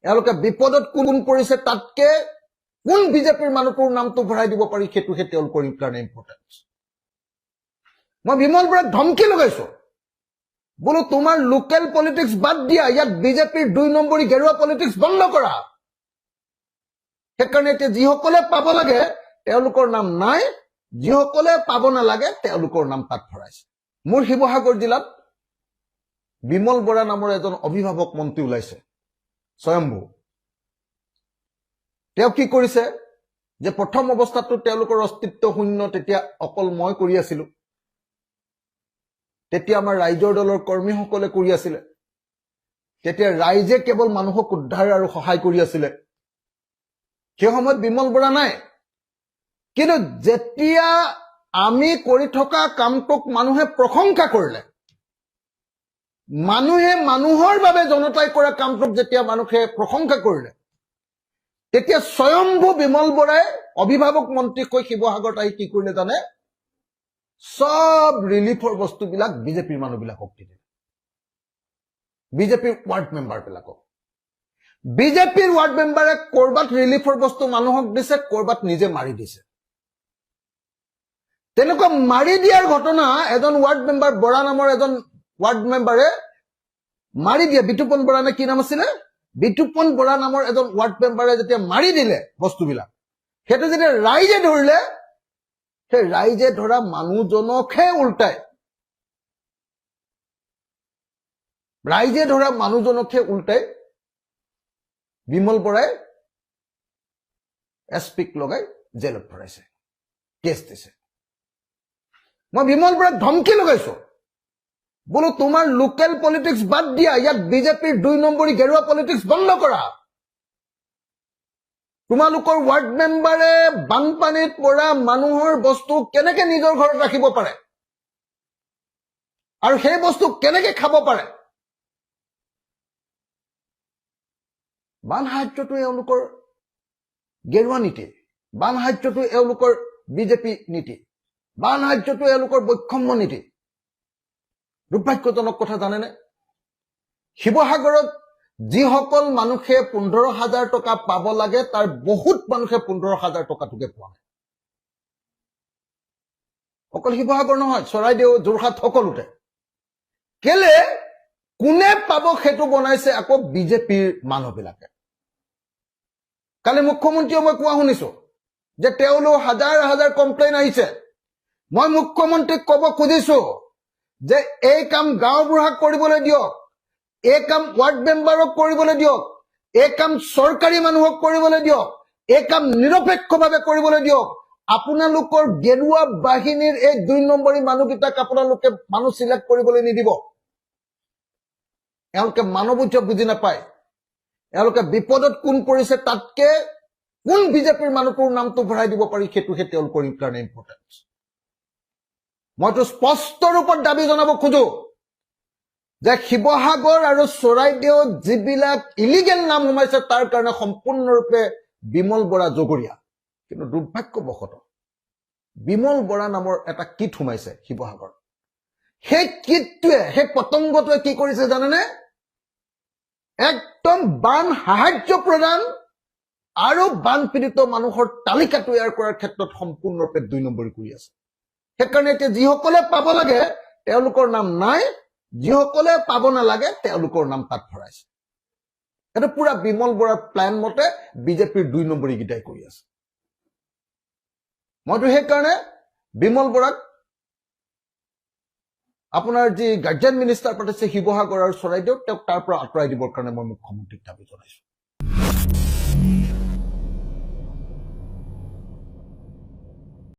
এওঁলোকে বিপদত কোন পৰিছে তাতকে কোন বিজেপিৰ মানুহটোৰ নামটো ভৰাই দিব পাৰি সেইটোহে তেওঁলোকৰ কাৰণে ইম্পৰ্টেন্ট মই বিমল বৰাক ধমকি লগাইছো বোলো তোমাৰ লোকেল পলিটিক্স বাদ দিয়া ইয়াত বিজেপিৰ 2 নম্বৰী গেৰুৱা পলিটিক্স বন্ধ কৰা সেইকাৰণে এতিয়া যিসকলে পাব লাগে তেওঁলোকৰ নাম নাই যিসকলে পাব নালাগে তেওঁলোকৰ নাম তাত ভৰাইছে মোৰ শিৱসাগৰ জিলাত বিমল বৰা নামৰ এজন অভিভাৱক মন্ত্ৰী ওলাইছে স্বয়ম্ভু তেওঁ কি কৰিছে যে প্ৰথম অৱস্থাতো তেওঁলোকৰ অস্তিত্ব শূন্য তেতিয়া অকল মই কৰি আছিলো তেতিয়া আমাৰ ৰাইজৰ দলৰ কৰ্মীসকলে কৰি আছিল তেতিয়া ৰাইজে কেৱল মানুহক উদ্ধাৰ আৰু সহায় কৰি আছিল সেই সময়ত বিমল বৰা নাই কিন্তু যেতিয়া আমি কৰি থকা কামটোক মানুহে প্ৰশংসা কৰিলে মানুহে মানুহৰ বাবে জনতাই কৰা কামটোক যেতিয়া মানুহে প্ৰশংসা কৰিলে তেতিয়া স্বয়ম্ভু বিমল বৰাই অভিভাৱক মন্ত্ৰী কৈ শিৱসাগৰত আহি কি কৰিলে জানে সব ৰিলিফৰ বস্তুবিলাক বিজেপিৰ মানুহবিলাকক দিলে বিজেপিৰ ৱাৰ্ড মেম্বাৰবিলাকক বিজেপিৰ ৱাৰ্ড মেম্বাৰে কৰবাত ৰিলিফৰ বস্তু মানুহক দিছে কৰবাত নিজে মাৰি দিছে তেনেকুৱা মাৰি দিয়াৰ ঘটনা এজন ৱাৰ্ড মেম্বাৰ বৰা নামৰ এজন ৱাৰ্ড মেম্বাৰে মাৰি দিয়ে বিতুপন বৰা নে কি নাম আছিল বিতুপন বৰা নামৰ এজন ৱাৰ্ড মেম্বাৰে যেতিয়া মাৰি দিলে বস্তুবিলাক হেতু যেতিয়া ৰাইজে ধৰিলে সেই ৰাইজে ধৰা মানুহজনকহে উল্টাই বিমল বৰাই এছপিক লগাই জেলত ভৰাইছে কেছ দিছে মই বিমল বৰাক ধমকি লগাইছো বোলো তোমাৰ লোকেল পলিটিক্স বাদ দিয়া ইয়াত বিজেপিৰ 2 নম্বৰী গেৰুৱা পলিটিক্স বন্ধ কৰা তোমালোকৰ ৱাৰ্ড মেম্বাৰে বানপানীত পৰা মানুহৰ বস্তু কেনেকে নিজৰ ঘৰত ৰাখিব পাৰে আৰু সেই বস্তু কেনেকে খাব পাৰে বান সাহায্যটো এওঁলোকৰ গেৰুৱা নীতি বান সাহায্যটো এওঁলোকৰ বিজেপি নীতি বান সাহায্যটো এওঁলোকৰ বৈষম্য নীতি দুৰ্ভাগ্যজনক কথা জানেনে শিৱসাগৰত যিসকল মানুহে 15,000 টকা পাব লাগে তাৰ বহুত মানুহে 15,000 টকাটোকে পোৱা নাই অকল শিৱসাগৰ নহয় চৰাইদেউ যোৰহাট সকলোতে কেলে কোনে পাব সেইটো বনাইছে আকৌ বিজেপিৰ মানুহবিলাকে কালি মুখ্যমন্ত্ৰীয়ে মই কোৱা শুনিছো যে তেওঁলোক হাজাৰ হাজাৰ কমপ্লেইন আহিছে মই মুখ্যমন্ত্ৰীক ক'ব খুজিছো যে এই কাম গাঁওবুঢ়াক কৰিবলৈ দিয়ক এই কাম ৱাৰ্ড মেম্বাৰক কৰিবলৈ দিয়ক এই কাম চৰকাৰী মানুহক কৰিবলৈ দিয়ক এই কাম নিৰপেক্ষভাৱে কৰিবলৈ দিয়ক আপোনালোকৰ গেৰুৱা বাহিনীৰ এই 2 নম্বৰী মানুহকেইটাক আপোনালোকে মানুহ সিলেক্ট কৰিবলৈ নিদিব এওঁলোকে মানৱীয় বুজি নাপায় এওঁলোকে বিপদত কোন পৰিছে তাতকে কোন বিজেপিৰ মানুহটোৰ নামটো ভৰাই দিব পাৰি সেইটোহে তেওঁলোকৰ কাৰণে ইম্পৰ্টেন্ট মইতো স্পষ্ট ৰূপত দাবী জনাব খোজো যে শিৱসাগৰ আৰু চৰাইদেউ যিবিলাক ইলিগেল নাম সোমাইছে তাৰ কাৰণে সম্পূৰ্ণৰূপে বিমল বৰা জগৰীয়া কিন্তু দুৰ্ভাগ্যবশতঃ বিমল বৰা নামৰ এটা কিট সোমাইছে শিৱসাগৰত সেই কিটটোৱে সেই পতংগটোৱে কি কৰিছে জানেনে একদম বান সাহায্য প্ৰদান আৰু বান পীড়িত মানুহৰ তালিকা তৈয়াৰ কৰাৰ ক্ষেত্ৰত সম্পূৰ্ণৰূপে 2 নম্বৰী কৰি আছে সেইকাৰণে এতিয়া যিসকলে পাব লাগে তেওঁলোকৰ নাম নাই যিসকলে পাব নালাগে তেওঁলোকৰ নাম তাত ভৰাইছে এটা পুৰা বিমল বৰাৰ প্লান মতে বিজেপিৰ 2 নম্বৰী গিটাই কৰি আছে মইতো সেইকাৰণে বিমল বৰাক আপোনাৰ যি গাৰ্জেন মিনিষ্টাৰ পাতিছে শিৱসাগৰ আৰু চৰাইদেউ তেওঁক তাৰ পৰা আঁতৰাই দিবৰ কাৰণে মই মুখ্যমন্ত্ৰীক দাবী জনাইছো